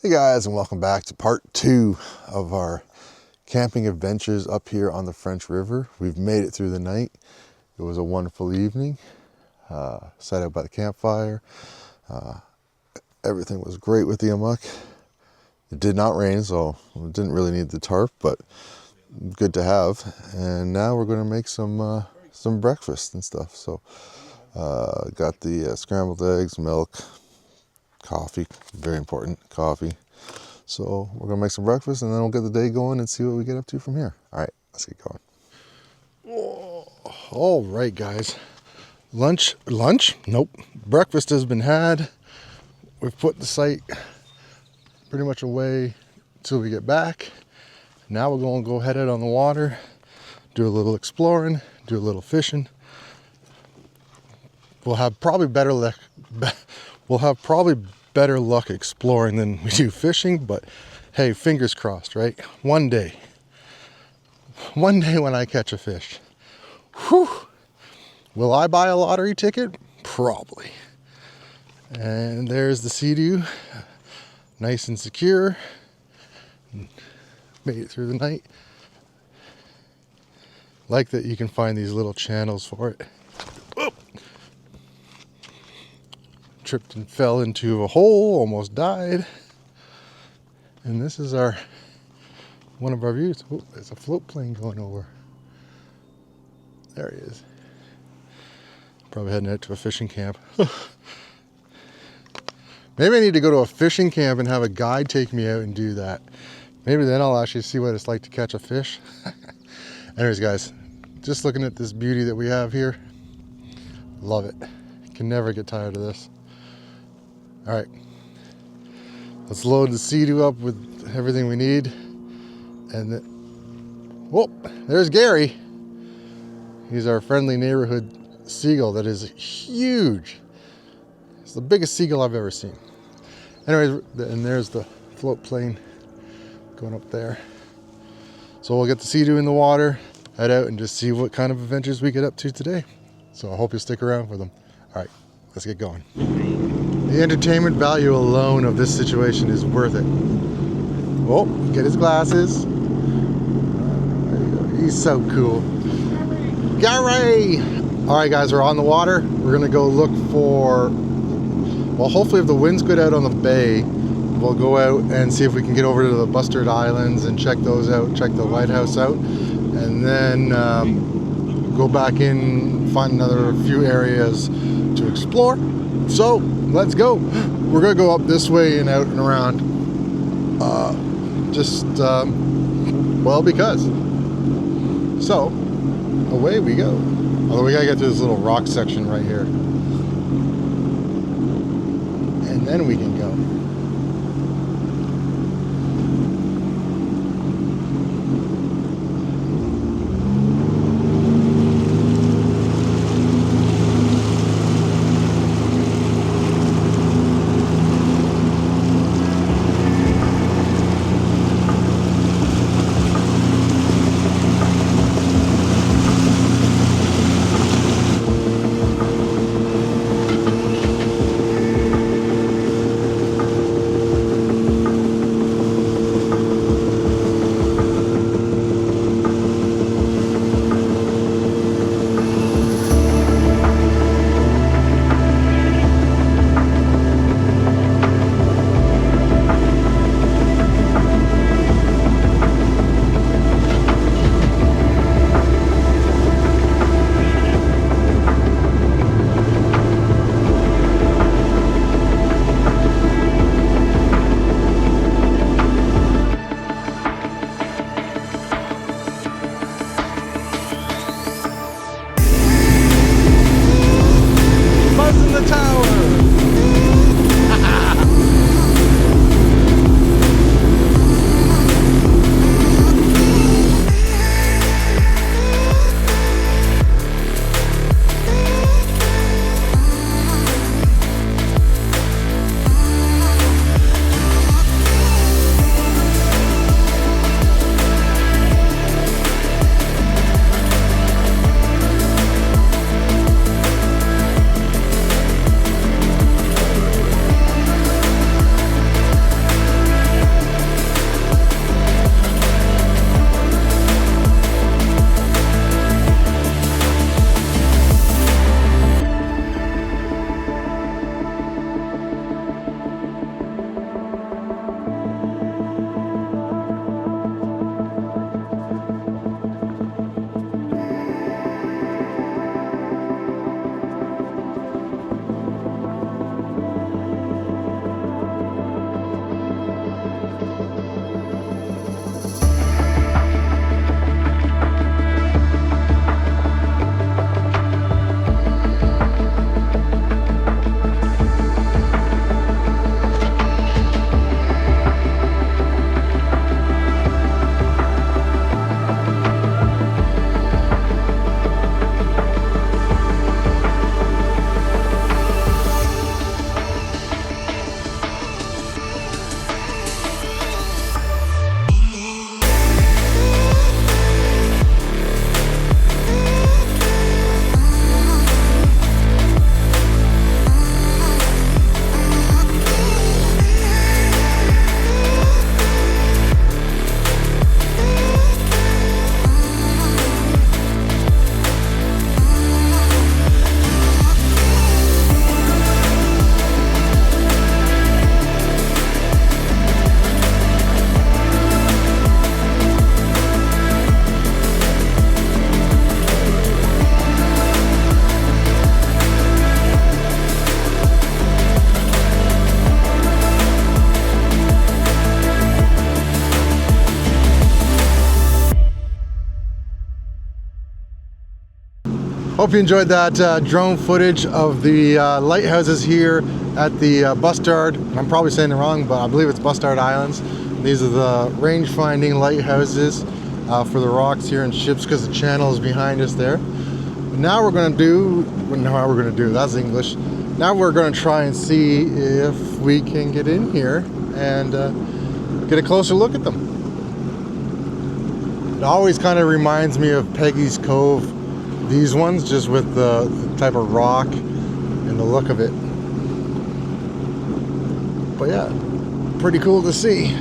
Hey guys, and welcome back to part 2 of our camping adventures up here on the French River. We've made it through the night. It was a wonderful evening. Sat out by the campfire. Everything was great with the amok. It did not rain, so we didn't really need the tarp, but good to have. And now we're going to make some breakfast and stuff. So got the scrambled eggs, milk, coffee, very important, coffee. So we're gonna make some breakfast and then we'll get the day going and see what we get up to from here. All right, let's get going. All right, guys. Lunch? Nope. Breakfast has been had. We've put the site pretty much away until we get back. Now we're gonna go head out on the water, do a little exploring, do a little fishing. We'll have probably better luck exploring than we do fishing, but hey, fingers crossed, right? One day when I catch a fish, whew, will I buy a lottery ticket? Probably. And there's the SeaDoo, nice and secure. Made it through the night. Like that you can find these little channels for it. Whoop. Tripped and fell into a hole, almost died. And this is one of our views. Oh, there's a float plane going over. There he is. Probably heading out to a fishing camp. Maybe I need to go to a fishing camp and have a guide take me out and do that. Maybe then I'll actually see what it's like to catch a fish. Anyways, guys, just looking at this beauty that we have here. Love it. Can never get tired of this. All right, let's load the SeaDoo up with everything we need. And whoop, there's Gary. He's our friendly neighborhood seagull that is huge. It's the biggest seagull I've ever seen. Anyways, and there's the float plane going up there. So we'll get the SeaDoo in the water, head out and just see what kind of adventures we get up to today. So I hope you stick around for them. All right, let's get going. The entertainment value alone of this situation is worth it. Oh, get his glasses. There you go. He's so cool. Gary! All right, guys, we're on the water. We're gonna go look for, well, hopefully if the wind's good out on the bay, we'll go out and see if we can get over to the Bustard Islands and check those out, check the lighthouse out, and then go back in, find another few areas to explore. So let's go. We're gonna go up this way and out and around. Well, because. So away we go. Although we gotta get to this little rock section right here, and then we can go. Hope you enjoyed that drone footage of the lighthouses here at the Bustard. I'm probably saying it wrong, but I believe it's Bustard Islands. These are the range-finding lighthouses for the rocks here and ships, because the channel is behind us there. Now we're going to do, that's English. Now we're going to try and see if we can get in here and get a closer look at them. It always kind of reminds me of Peggy's Cove. These ones, just with the type of rock and the look of it. But yeah, pretty cool to see.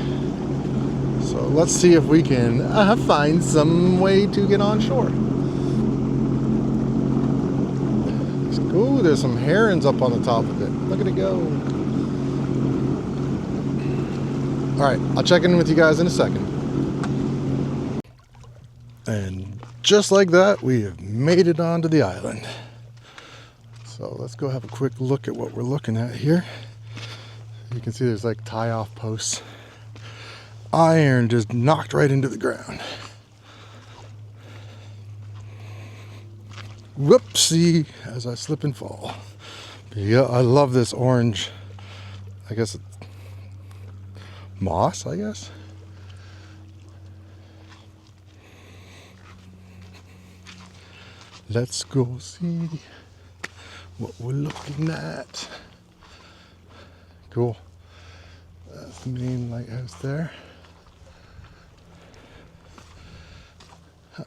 So let's see if we can find some way to get on shore. Ooh, there's some herons up on the top of it. Look at it go. Alright, I'll check in with you guys in a second. And just like that, we have made it onto the island. So let's go have a quick look at what we're looking at here. You can see there's like tie-off posts. Iron just knocked right into the ground. Whoopsie, as I slip and fall. But yeah, I love this orange, I guess it's moss, I guess. Let's go see what we're looking at. Cool. That's the main lighthouse there. Huh.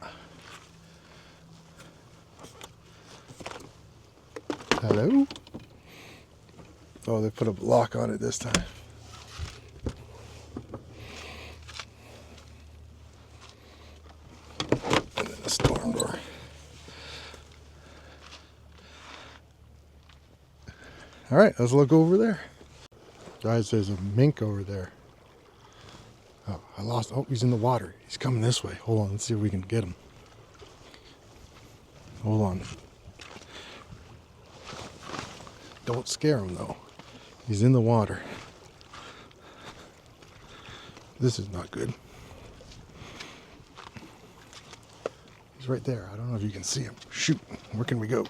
Hello? Oh, they put a lock on it this time. And then a storm door. All right, let's look over there. Guys, there's a mink over there. Oh, oh, he's in the water. He's coming this way. Hold on, let's see if we can get him. Hold on. Don't scare him though. He's in the water. This is not good. He's right there. I don't know if you can see him. Shoot, where can we go?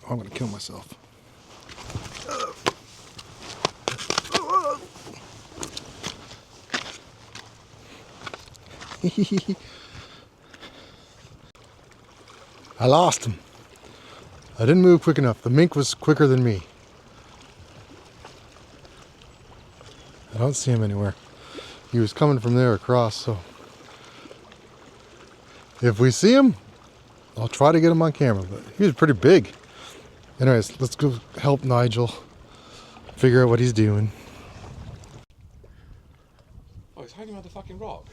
Oh, I'm gonna kill myself. I lost him. I didn't move quick enough. The mink was quicker than me. I don't see him anywhere. He was coming from there across, so if we see him, I'll try to get him on camera, but he was pretty big. Anyways, let's go help Nigel figure out what he's doing. Oh, he's hiding behind the fucking rock.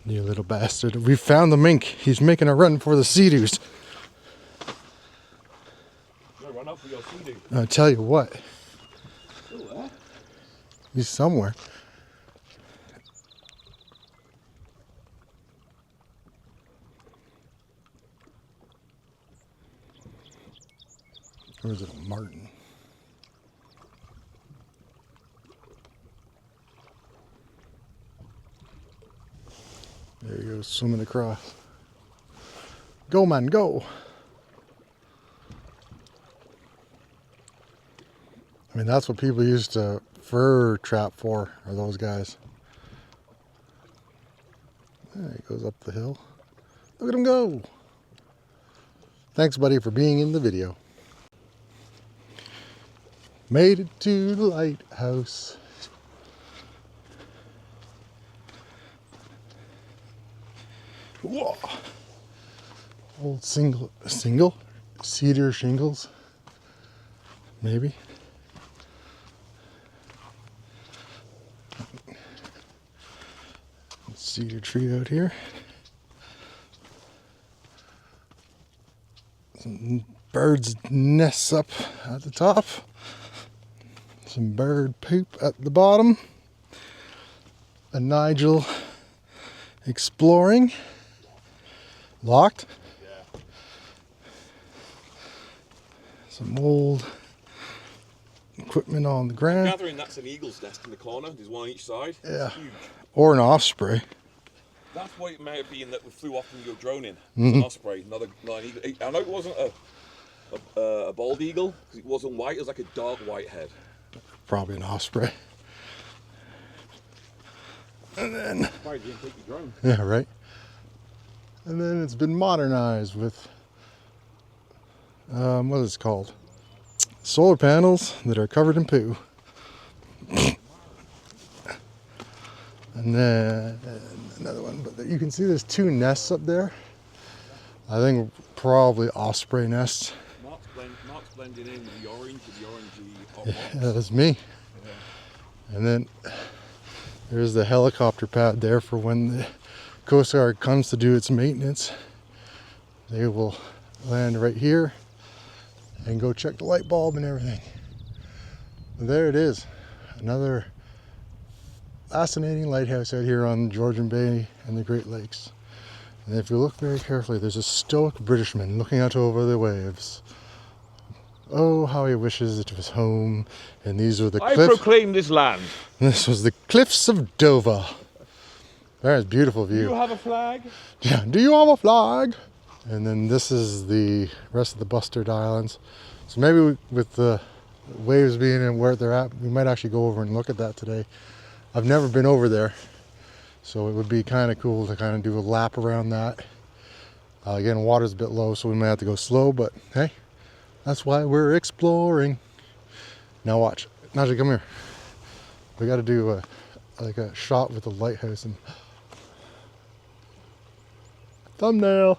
You little bastard. We found the mink. He's making a run for the SeaDoos. No, run up for your SeaDoo. I'll tell you what. Still there? He's somewhere. Or is it a martin? There he goes, swimming across. Go, man, go. I mean, that's what people used to fur trap for, are those guys. There he goes up the hill. Look at him go. Thanks, buddy, for being in the video. Made it to the lighthouse. Whoa. Old single cedar shingles, maybe. Cedar tree out here. Some birds' nests up at the top. Some bird poop at the bottom. A Nigel exploring. Locked. Yeah. Some old equipment on the ground. Gathering that's an eagle's nest in the corner. There's one on each side. Yeah. Huge. Or an osprey. That That's why it may have been that we flew off from your drone in. It's an osprey, not an eagle. I know it wasn't a bald eagle because it wasn't white. It was like a dark white head. Probably an osprey. And then, Why didn't you take your drone? yeah, right. And then it's been modernized with what is it called? Solar panels that are covered in poo. And then another one, but you can see there's 2 nests up there. I think probably osprey nests. Mark's blending in with the orangey. Yeah, that's me. Yeah. And then there's the helicopter pad there for when the Coast Guard comes to do its maintenance. They will land right here and go check the light bulb and everything. But there it is, another fascinating lighthouse out here on Georgian Bay and the Great Lakes. And if you look very carefully, there's a stoic Britishman looking out over the waves. Oh, how he wishes it was home. And these were the cliffs. I proclaim this land. This was the cliffs of Dover. There's a beautiful view. Do you have a flag? Yeah, do you have a flag? And then this is the rest of the Bustard Islands. So maybe with the waves being in where they're at, we might actually go over and look at that today. I've never been over there, so it would be kind of cool to kind of do a lap around that. Again, water's a bit low, so we might have to go slow, but hey, that's why we're exploring. Now watch. Najee, come here. We got to do like a shot with the lighthouse and thumbnail.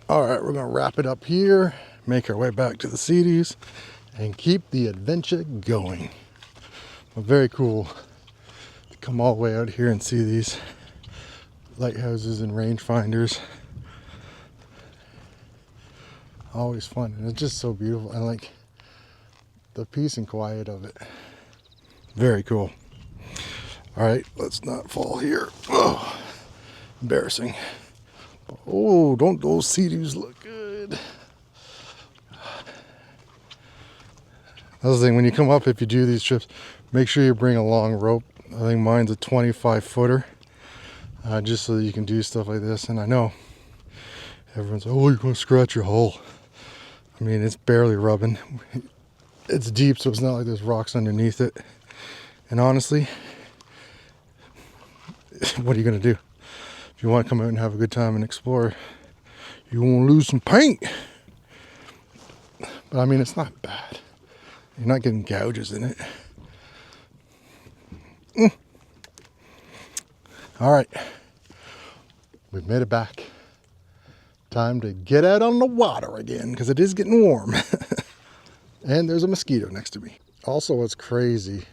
All right, we're gonna wrap it up here, make our way back to the SeaDoos, and keep the adventure going. But very cool to come all the way out here and see these lighthouses and rangefinders. Always fun, and it's just so beautiful. I like the peace and quiet of it. Very cool. All right, let's not fall here. Oh, embarrassing. Oh, don't those SeaDoos look good? That's the thing, when you come up, if you do these trips, make sure you bring a long rope. I think mine's a 25 footer, just so that you can do stuff like this. And I know everyone's, oh, you're gonna scratch your hull. I mean, it's barely rubbing. It's deep, so it's not like there's rocks underneath it. And honestly, what are you gonna do? If you want to come out and have a good time and explore, you won't lose some paint. But I mean, it's not bad. You're not getting gouges in it. All right, we've made it back. Time to get out on the water again, because it is getting warm. And there's a mosquito next to me. Also, what's crazy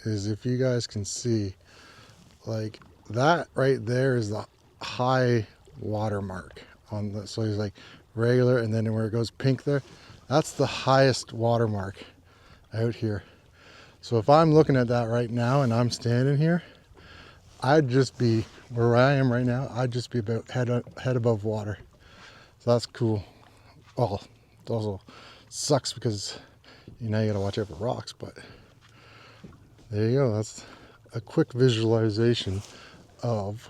is if you guys can see, like that right there is the high water mark on the, so it's like regular, and then where it goes pink there, that's the highest water mark out here. So if I'm looking at that right now and I'm standing here, I'd just be where I am right now. I'd just be about head above water. So that's cool. Well, it also sucks because you know you gotta watch out for rocks, but there you go. That's a quick visualization of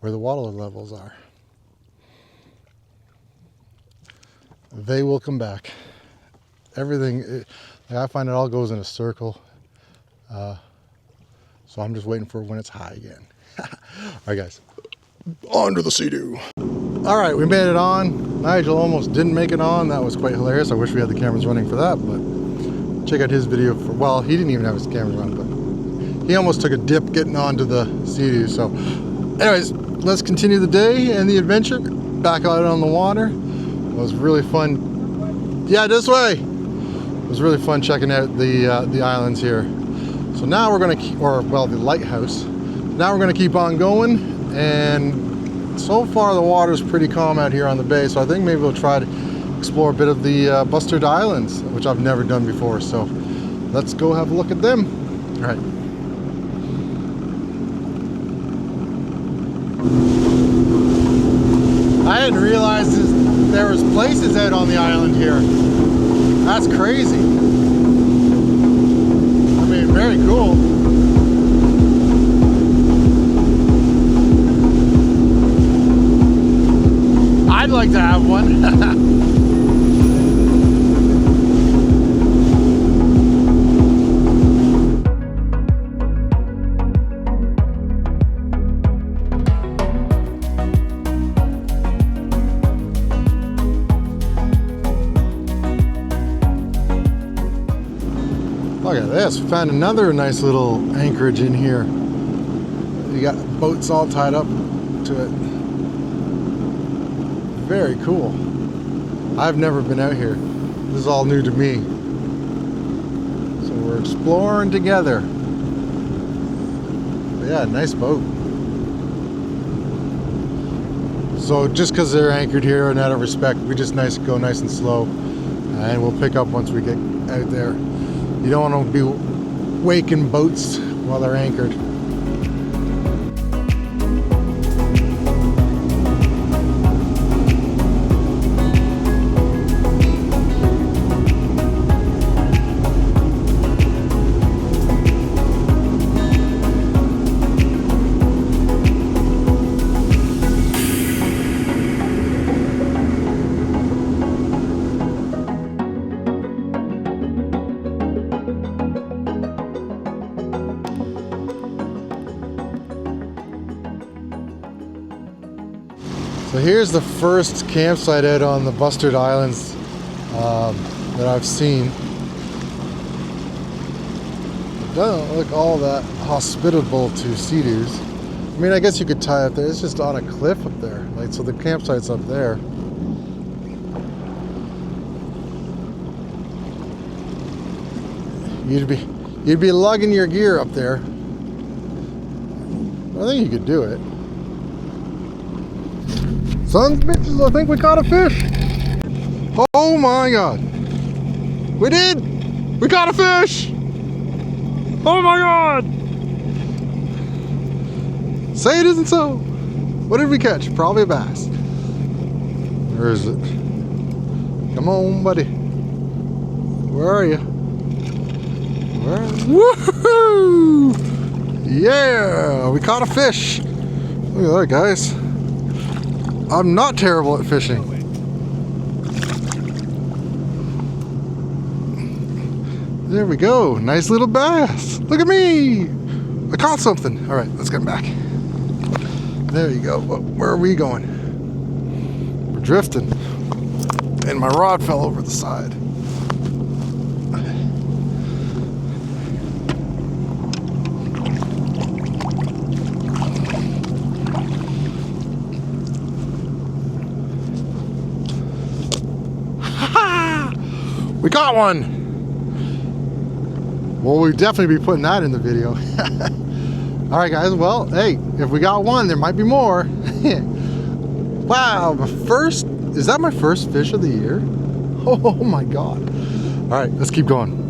where the water levels are. They will come back. Everything, I find it all goes in a circle. So I'm just waiting for when it's high again. All right, guys, on to the SeaDoo. All right, we made it on. Nigel almost didn't make it on. That was quite hilarious. I wish we had the cameras running for that, but check out his video for, well, he didn't even have his cameras running, but he almost took a dip getting onto the SeaDoo. So anyways, let's continue the day and the adventure. Back out on the water. It was really fun. Yeah, this way. It was really fun checking out the islands here. So now we're gonna keep, or well, the lighthouse. Now we're gonna keep on going, and so far the water's pretty calm out here on the bay. So I think maybe we'll try to explore a bit of the Bustard Islands, which I've never done before. So let's go have a look at them. All right. I didn't realize there was places out on the island here. That's crazy. I mean, very cool. like to have one. Look at this, we found another nice little anchorage in here. You got boats all tied up to it. Very cool. I've never been out here. This is all new to me. So we're exploring together. But yeah, nice boat. So just because they're anchored here and out of respect, we just go nice and slow. And we'll pick up once we get out there. You don't want to be waking boats while they're anchored. So here's the first campsite out on the Bustard Islands that I've seen. It doesn't look all that hospitable to SeaDoos. I mean, I guess you could tie up there. It's just on a cliff up there. Like, so the campsite's up there. You'd be lugging your gear up there. I think you could do it. Sons of bitches, I think we caught a fish. Oh my God. We did. We caught a fish. Oh my God. Say it isn't so. What did we catch? Probably a bass. Where is it? Come on, buddy. Where are you? Where? Woohoo! Yeah, we caught a fish. Look at that, guys. I'm not terrible at fishing. There we go. Nice little bass. Look at me. I caught something. All right, let's get him back. There you go. Where are we going? We're drifting. And my rod fell over the side. We got one! Well, we'll definitely be putting that in the video. Alright guys, well, hey, if we got one, there might be more. Wow, is that my first fish of the year? Oh my God. Alright, let's keep going.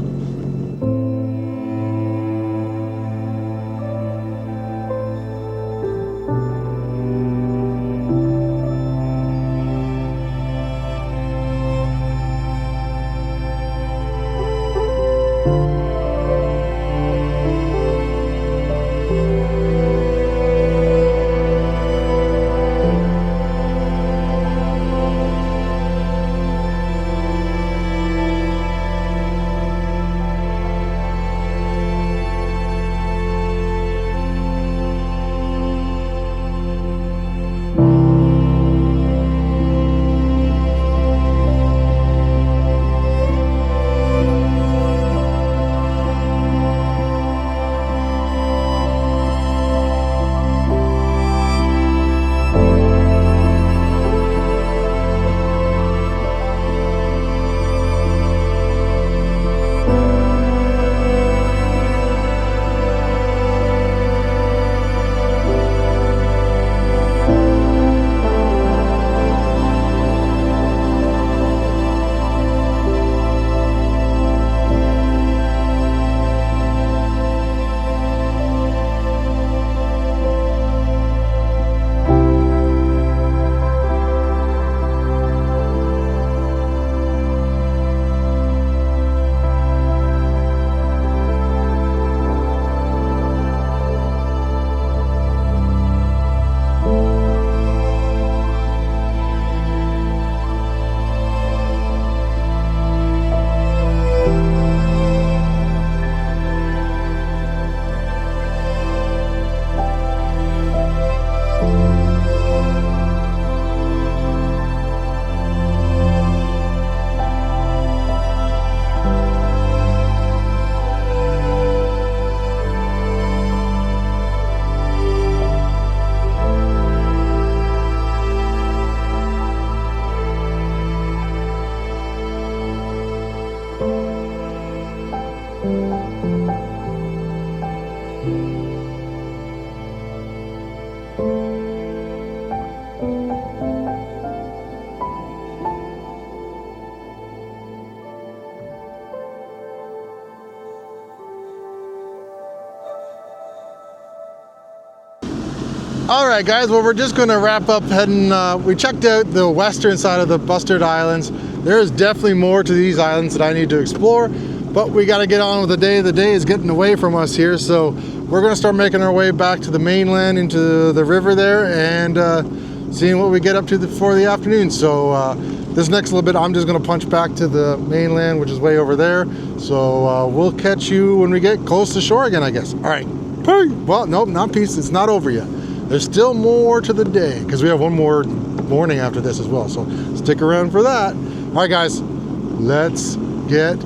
All right, guys, well, we're just going to wrap up heading, we checked out the western side of the Bustard Islands. There is definitely more to these islands that I need to explore, but we got to get on with the day. The day is getting away from us here, so we're going to start making our way back to the mainland, into the river there, and seeing what we get up to for the afternoon. So this next little bit, I'm just going to punch back to the mainland, which is way over there. So we'll catch you when we get close to shore again, I guess. All right. Peace. Well, nope, not peace. It's not over yet. There's still more to the day because we have one more morning after this as well. So stick around for that. All right, guys, let's get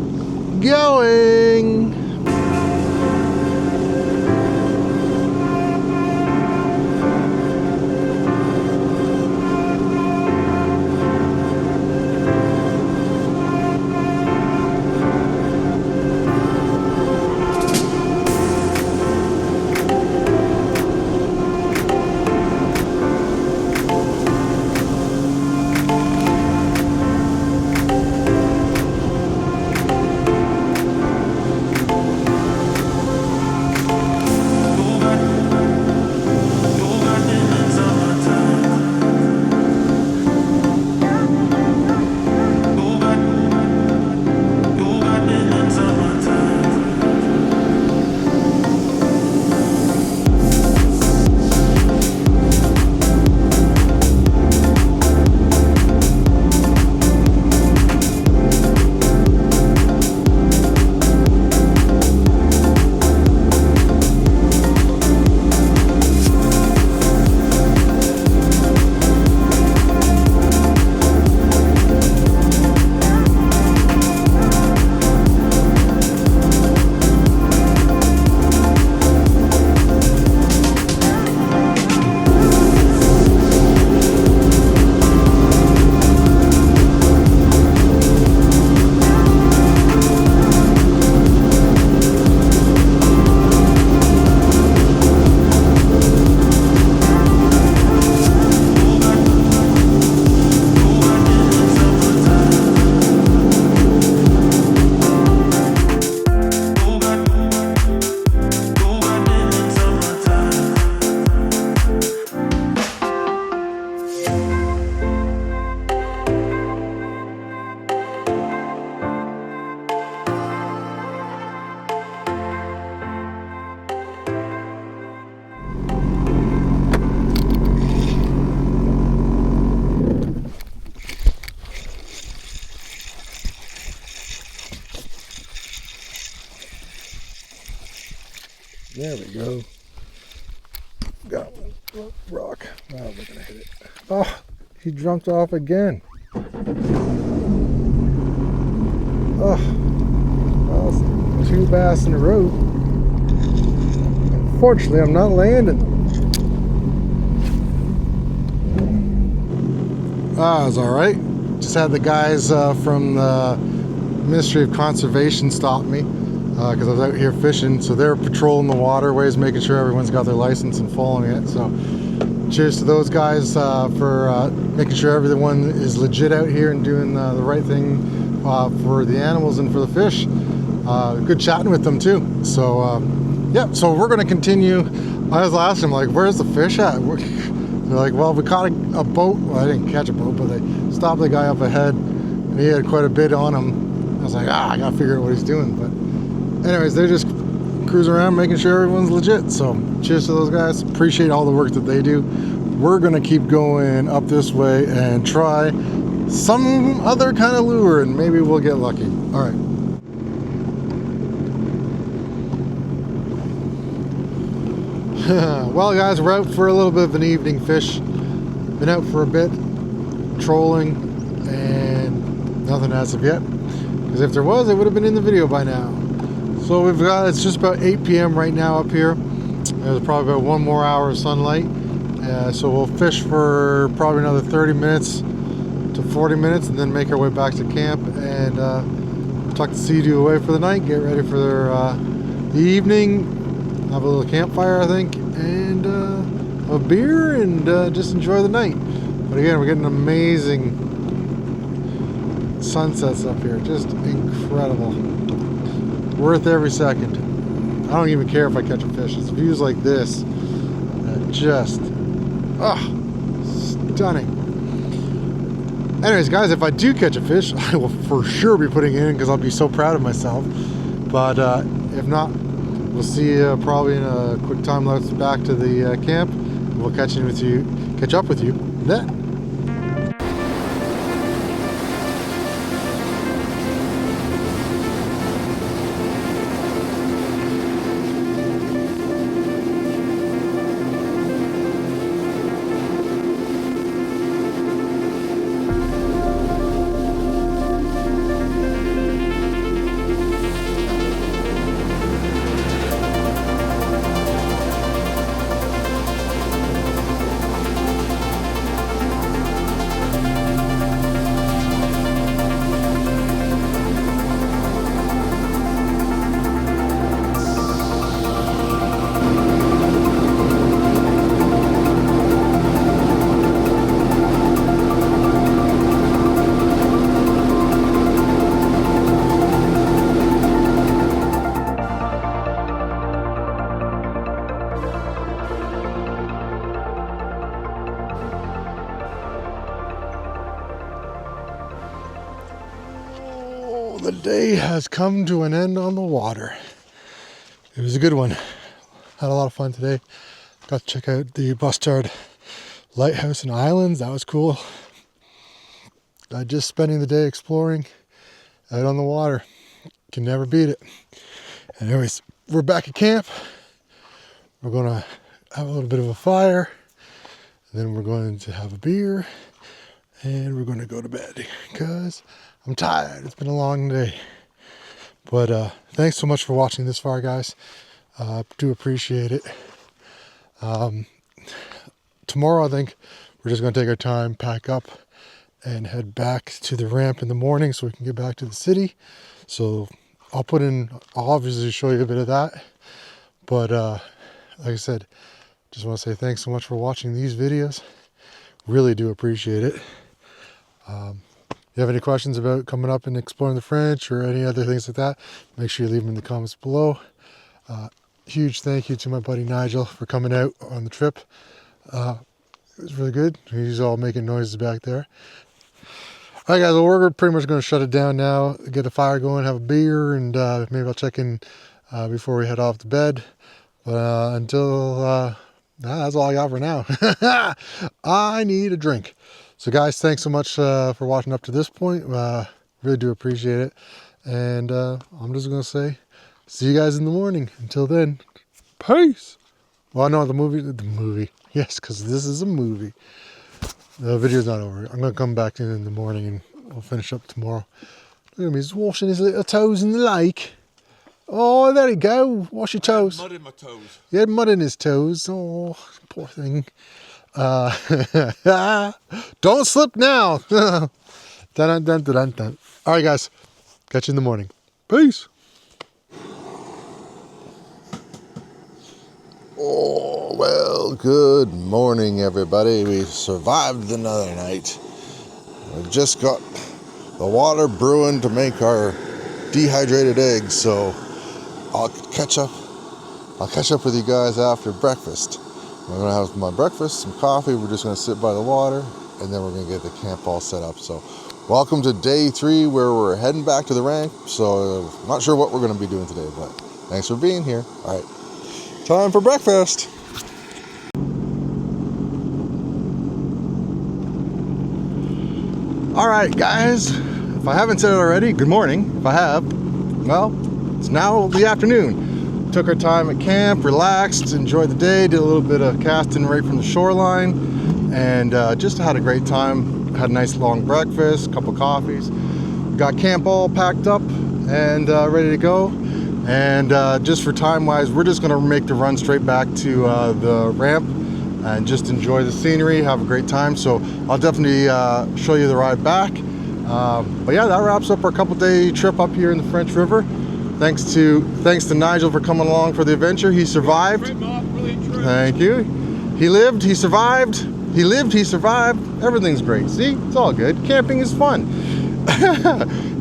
going. There we go. Got one. Oh, rock. Oh, we're gonna hit it. Oh, he jumped off again. Oh, well, 2 bass in a row. Unfortunately, I'm not landing them. Ah, it's all right. Just had the guys from the Ministry of Conservation stop me because I was out here fishing. So they're patrolling the waterways, making sure everyone's got their license and following it. So cheers to those guys for making sure everyone is legit out here and doing the right thing for the animals and for the fish. Good chatting with them too. So yeah, so we're going to continue. I was asking them, like, where's the fish at? They're like, well, we caught a boat. Well, I didn't catch a boat, but they stopped the guy up ahead and he had quite a bit on him. I was like, I gotta figure out what he's doing. But anyways, they're just cruising around making sure everyone's legit. So cheers to those guys. Appreciate all the work that they do. We're gonna keep going up this way and try some other kind of lure and maybe we'll get lucky. All right. Well, guys, we're out for a little bit of an evening fish. Been out for a bit, trolling, and nothing as of yet. Because if there was, it would have been in the video by now. So we've got, it's just about 8 p.m. right now up here. There's probably about 1 more hour of sunlight. So we'll fish for probably another 30 minutes to 40 minutes and then make our way back to camp and tuck the SeaDoo away for the night, get ready for the evening, have a little campfire, I think, and a beer and just enjoy the night. But again, we're getting amazing sunsets up here, just incredible. Worth every second. I don't even care if I catch a fish. It's views like this that just Oh, stunning. Anyways, guys, if I do catch a fish, I will for sure be putting it in because I'll be so proud of myself. But if not, we'll see you probably in a quick time lapse back to the camp. We'll catch up with you then. The day has come to an end on the water. It was a good one. Had a lot of fun today. Got to check out the Bustard lighthouse and islands. That was cool. Just spending the day exploring out on the water. Can never beat it. Anyways, we're back at camp. We're gonna have a little bit of a fire. And then we're going to have a beer. And we're going to go to bed because I'm tired. It's been a long day. But thanks so much for watching this far, guys. Do appreciate it. Tomorrow, I think we're just going to take our time, pack up, and head back to the ramp in the morning so we can get back to the city. So I'll obviously show you a bit of that. But like I said, just want to say thanks so much for watching these videos. Really do appreciate it. If you have any questions about coming up and exploring the French or any other things like that, make sure you leave them in the comments below. Huge thank you to my buddy Nigel for coming out on the trip. It was really good. He's all making noises back there. All right, guys, well, we're pretty much going to shut it down now, get the fire going, have a beer, and maybe I'll check in before we head off to bed. But until that's all I got for now. I need a drink. So guys, thanks so much for watching up to this point. Really do appreciate it. And I'm just going to say, see you guys in the morning. Until then, peace. Well, no, the movie. Yes, because this is a movie. The video's not over. I'm going to come back in the morning and we'll finish up tomorrow. Look at me, he's washing his little toes in the lake. Oh, there you go. Wash your toes. Mud in my toes. He had mud in his toes. Oh, poor thing. Don't slip now. Dun, dun, dun, dun, dun. All right, guys. Catch you in the morning. Peace. Oh, well, good morning, everybody. We survived another night. We've just got the water brewing to make our dehydrated eggs, so I'll catch up with you guys after breakfast. I'm going to have my breakfast, some coffee. We're just going to sit by the water, and then we're going to get the camp all set up. So welcome to day 3, where we're heading back to the ramp. So I'm not sure what we're going to be doing today, but thanks for being here. All right, time for breakfast. All right, guys, if I haven't said it already, good morning. If I have, well, it's now the afternoon. Took our time at camp, relaxed, enjoyed the day, did a little bit of casting right from the shoreline, and just had a great time. Had a nice long breakfast, couple coffees. Got camp all packed up and ready to go. And just for time-wise, we're just gonna make the run straight back to the ramp and just enjoy the scenery, have a great time. So I'll definitely show you the ride back. But yeah, that wraps up our couple-day trip up here in the French River. Thanks to Nigel for coming along for the adventure. He survived. Thank you. He lived, he survived. He lived, he survived. Everything's great. See, it's all good. Camping is fun.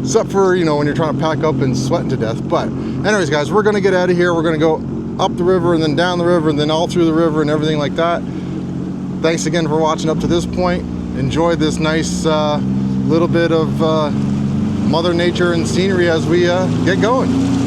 Except for, you know, when you're trying to pack up and sweating to death. But anyways, guys, we're gonna get out of here. We're gonna go up the river and then down the river and then all through the river and everything like that. thanks again for watching up to this point. Enjoy this nice little bit of Mother Nature and scenery as we get going.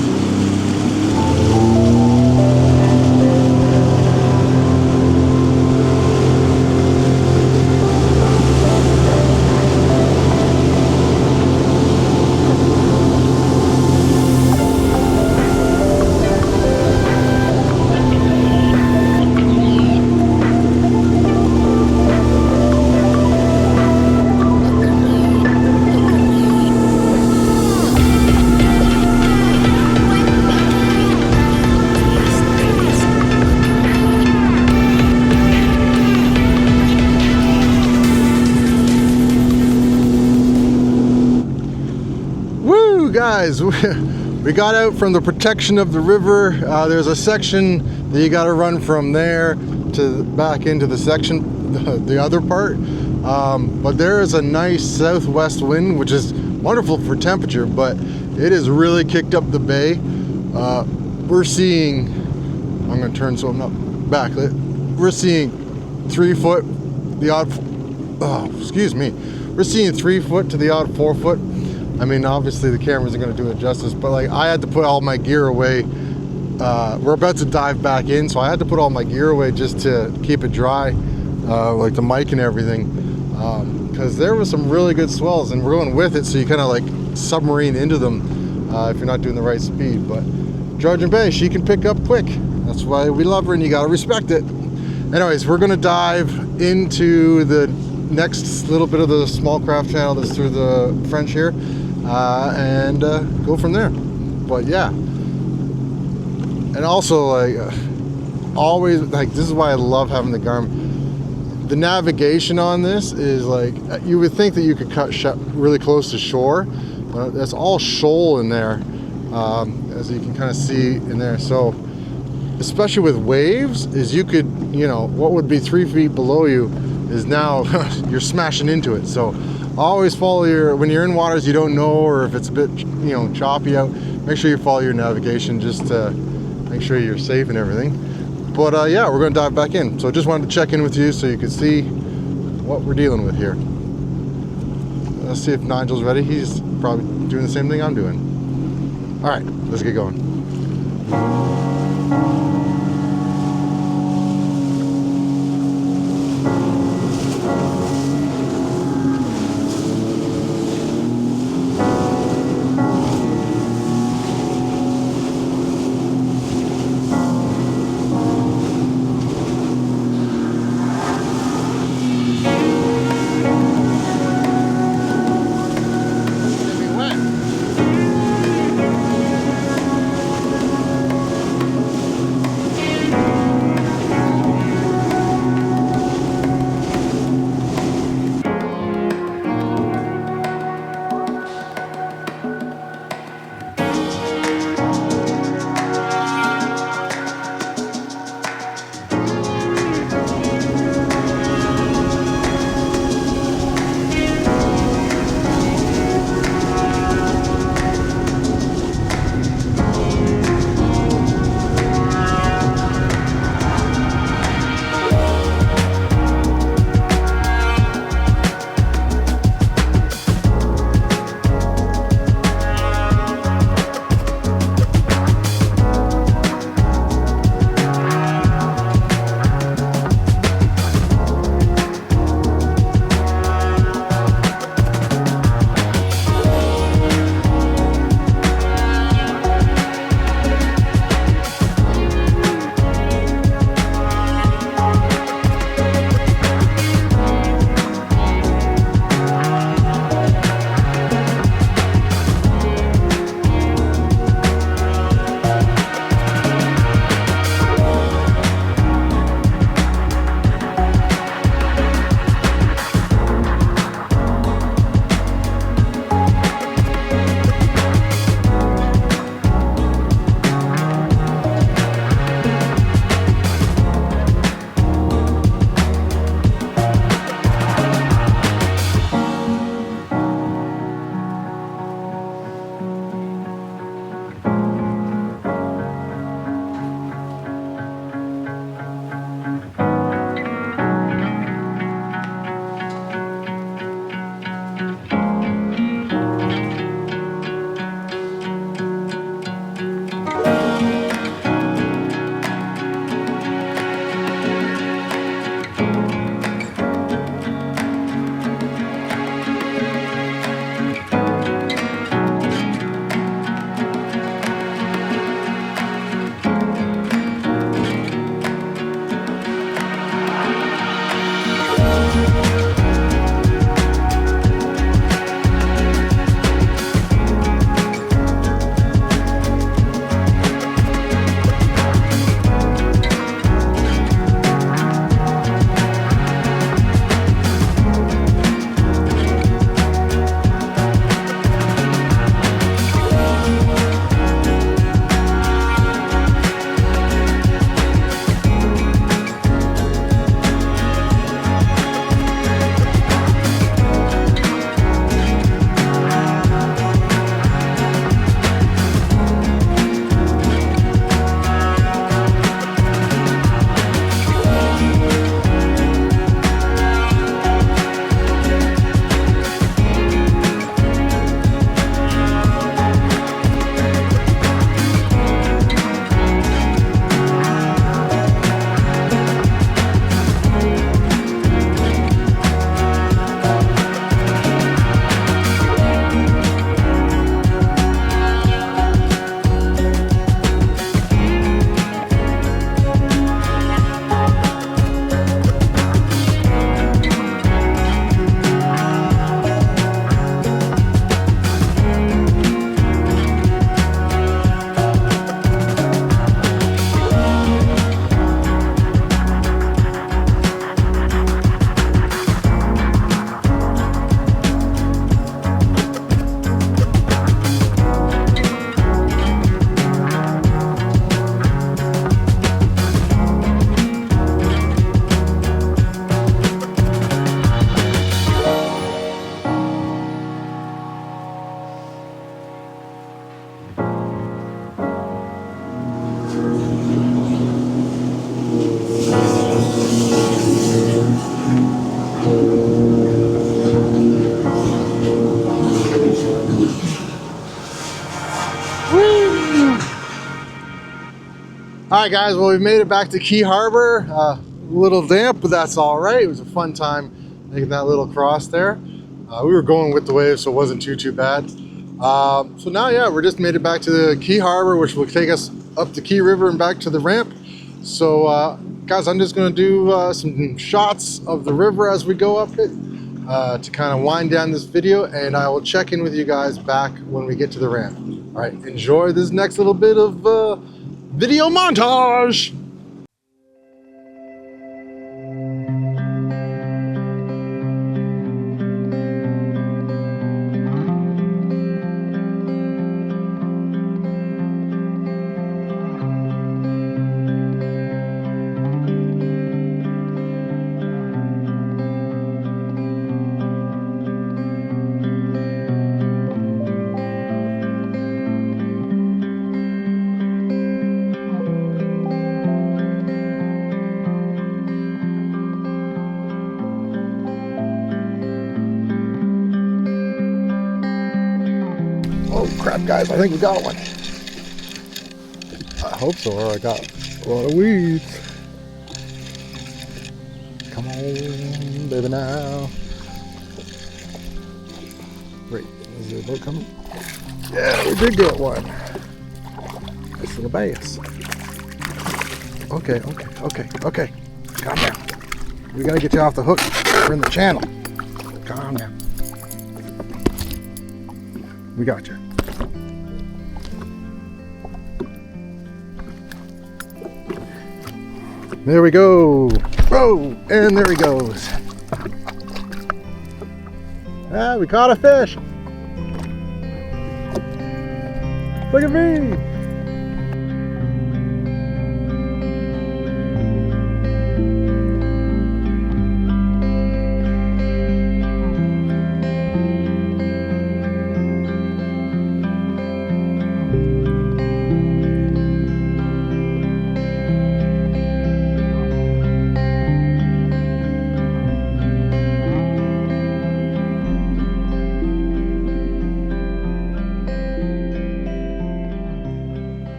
Guys, we got out from the protection of the river. There's a section that you got to run from there to back into the section, the other part. But there is a nice southwest wind, which is wonderful for temperature, but it has really kicked up the bay. We're seeing, I'm going to turn so I'm not backlit. We're seeing 3 foot, the odd, excuse me. We're seeing 3 foot to the odd 4 foot. I mean, obviously the camera isn't going to do it justice, but like I had to put all my gear away. We're about to dive back in, so I had to put all my gear away just to keep it dry, like the mic and everything, because there was some really good swells, and we're going with it, so you kind of like submarine into them if you're not doing the right speed. But Georgian Bay, she can pick up quick. That's why we love her, and you got to respect it. Anyways, we're going to dive into the next little bit of the small craft channel that's through the French here. And go from there. But yeah, and also like always, like this is why I love having the Garmin. The navigation on this is like, you would think that you could cut really close to shore, but that's all shoal in there, as you can kind of see in there. So especially with waves, is you could, you know, what would be 3 feet below you is now you're smashing into it. So always follow your, when you're in waters you don't know, or if it's a bit, you know, choppy out, make sure you follow your navigation just to make sure you're safe and everything. But yeah, we're going to dive back in. So just wanted to check in with you so you could see what we're dealing with here. Let's see if Nigel's ready. He's probably doing the same thing I'm doing. All right, let's get going. right, guys, well, we've made it back to Key Harbor. A little damp, but that's all right. It was a fun time making that little cross there. We were going with the waves, so it wasn't too bad. So now, yeah, we're just made it back to the Key Harbor, which will take us up the Key River and back to the ramp. So, guys, I'm just going to do some shots of the river as we go up it to kind of wind down this video, and I will check in with you guys back when we get to the ramp. All right, enjoy this next little bit of video montage. Oh crap, guys, I think we got one. I hope so, or I got a lot of weeds. Come on, baby, now. Wait, is there a boat coming? Yeah, we did get one. Nice little bass. Okay. Calm down. We gotta get you off the hook. We're in the channel. Calm down. We got you. There we go. Oh, and there he goes. Ah, we caught a fish. Look at me.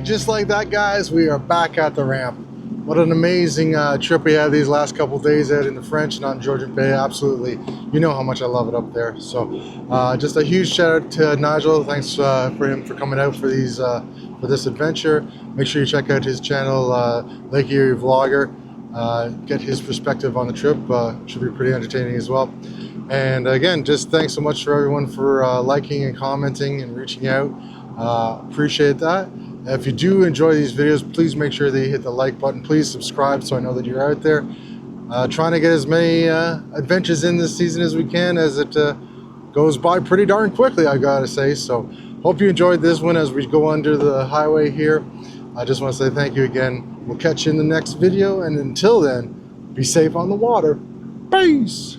Just like that, guys, we are back at the ramp. What an amazing trip we had these last couple days out in the French and on Georgian Bay. Absolutely, you know how much I love it up there. So just a huge shout out to Nigel. Thanks for him for coming out for these for this adventure. Make sure you check out his channel, Lake Erie Vlogger. Get his perspective on the trip. Should be pretty entertaining as well. And again, just thanks so much for everyone for liking and commenting and reaching out. Appreciate that. If you do enjoy these videos, please make sure that you hit the like button. Please subscribe so I know that you're out there. Trying to get as many adventures in this season as we can, as it goes by pretty darn quickly, I gotta say. So hope you enjoyed this one as we go under the highway here. I just want to say thank you again. We'll catch you in the next video, and until then, be safe on the water. Peace.